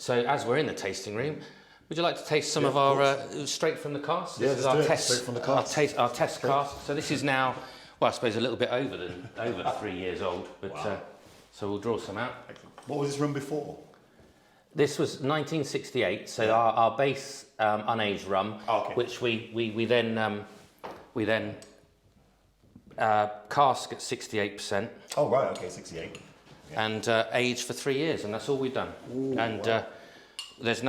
So as we're in the tasting room, would you like to taste some of our straight from the cask? This is our test, straight from the cask. Our test cask. So this is now, well, I suppose a little bit over 3 years old, but so we'll draw some out. What was this rum before? This was 1968. So our base unaged rum, which we then cask at 68%. Oh right, okay, 68. Yeah. And aged for 3 years, and that's all we've done. Ooh, and there's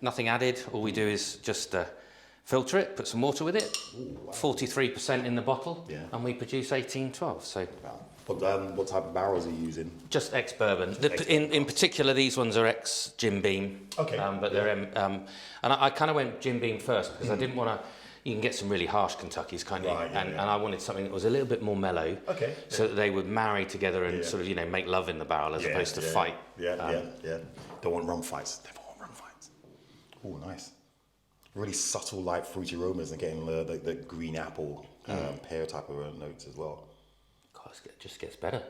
nothing added. All we do is just filter it, put some water with it, 43% in the bottle, and we produce 1812. So, what type of barrels are you using? Just ex-bourbon. In particular, these ones are ex-Jim Beam. Okay. But they're and I kind of went Jim Beam first because I didn't want to. You can get some really harsh Kentuckys, can't you? Right, and I wanted something that was a little bit more mellow, so that they would marry together and sort of make love in the barrel as opposed to fight. Yeah. Don't want rum fights. Never want rum fights. Oh, nice. Really subtle, light, fruity aromas, and getting the green apple pear type of notes as well. God, it just gets better.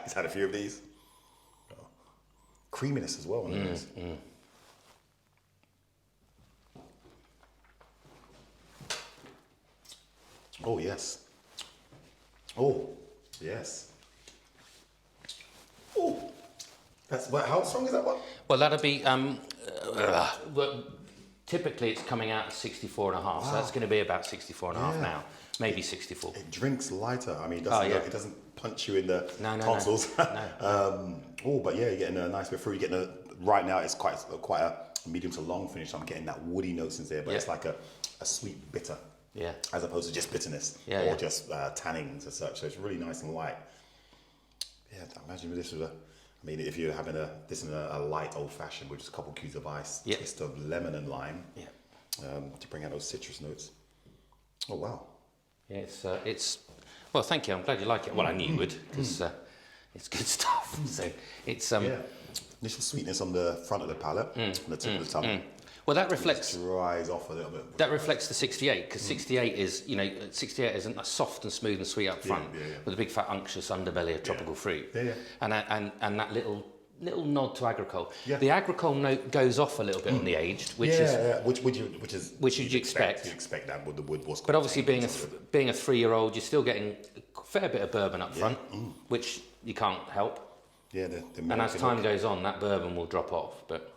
He's had a few of these. Creaminess as well. Oh yes. Oh yes. Oh, that's how strong is that one? Well, that'll be. Typically, it's coming out at 64.5, so that's going to be about 64.5 now, maybe 64. It drinks lighter. I mean, it doesn't punch you in the tonsils. No. But yeah, you're getting a nice bit through. You're getting right now. It's quite a medium to long finish. So I'm getting that woody notes in there, but it's like a sweet bitter. Yeah. As opposed to just bitterness or just tannins as such. So it's really nice and light. Yeah, imagine this was if you're having this in a light old fashioned with just a couple cubes of ice, twist of lemon and lime, to bring out those citrus notes. Oh wow. Yeah, it's well. Thank you. I'm glad you like it. Well, I knew you would because it's good stuff. So it's initial sweetness on the front of the palate, on the tip of the tongue. Well, that reflects. It dries off a little bit. That reflects the 68 because 68 is 68 isn't soft and smooth and sweet up front with a big fat unctuous underbelly of tropical fruit. And that little nod to agricole. The agricole note goes off a little bit on the aged, which you'd expect. You expect that with the wood was. But obviously, being a 3-year-old, you're still getting a fair bit of bourbon up front, which you can't help. Yeah, and as time goes on, that bourbon will drop off, but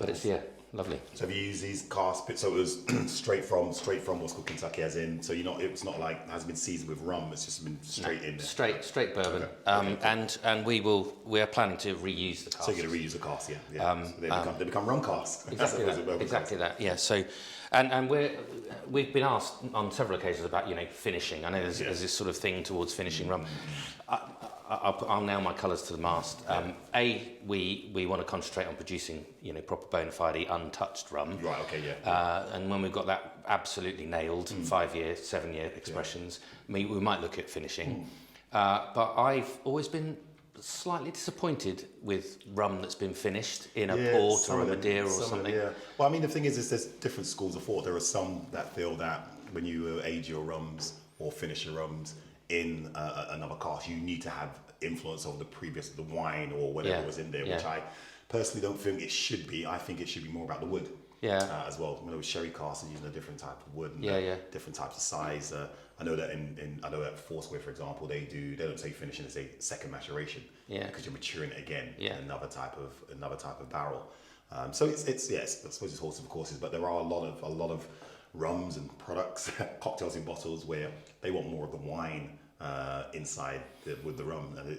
it's lovely. So have you used these cask pits? So it was straight from what's called Kentucky, as in. So it's not like it hasn't been seasoned with rum. It's just been straight in there. Straight bourbon. And we are planning to reuse the cask. So you're going to reuse the cask, so they become rum casks. Exactly that. Yeah. So, and we've been asked on several occasions about finishing. I know there's this sort of thing towards finishing rum. I'll nail my colours to the mast. We want to concentrate on producing, proper bona fide, untouched rum. Right. Okay. Yeah. And when we've got that absolutely nailed, 5-year, 7-year expressions, we might look at finishing. But I've always been slightly disappointed with rum that's been finished in a port or a Madeira or something. Well, I mean, the thing is there's different schools of thought. There are some that feel that when you age your rums or finish your rums in another cask, you need to have influence of the wine or whatever was in there, which I personally don't think it should be. I think it should be more about the wood as well. When it was sherry casks and using a different type of wood and different types of size. I know that at Foursquare, for example, they don't say finishing, they say second maturation because you're maturing it again in another type of barrel. So it's I suppose it's horses for courses, but there are a lot of rums and products, cocktails in bottles where they want more of the wine inside with the rum, and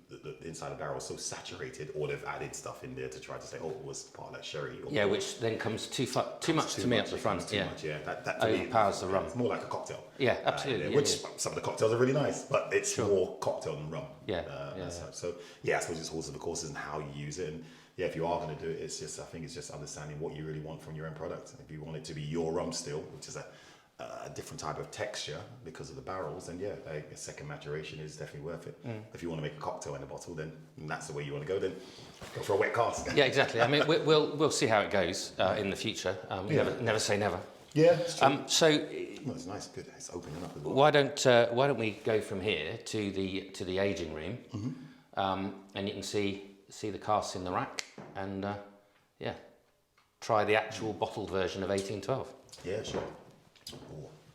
the inside the barrel is so saturated, or they've added stuff in there to try to say, it was part of that sherry. Which then comes too much to me up the front. Too much, that overpowers the rum. It's more like a cocktail. Yeah, absolutely. Some of the cocktails are really nice, but it's more cocktail than rum. So I suppose it's horses for courses and how you use it. And if you are going to do it, I think it's just understanding what you really want from your end product. If you want it to be your rum still, which is a different type of texture because of the barrels, then a second maturation is definitely worth it. If you want to make a cocktail in a bottle, then that's the way you want to go. Then go for a wet cask. Yeah, exactly. I mean, we'll see how it goes in the future. Never say never. Yeah, it's true. It's nice, good. It's opening up as well. Why don't we go from here to the aging room, and you can see see the casks in the rack, and yeah, try the actual bottled version of 1812. Yeah, sure. Ooh.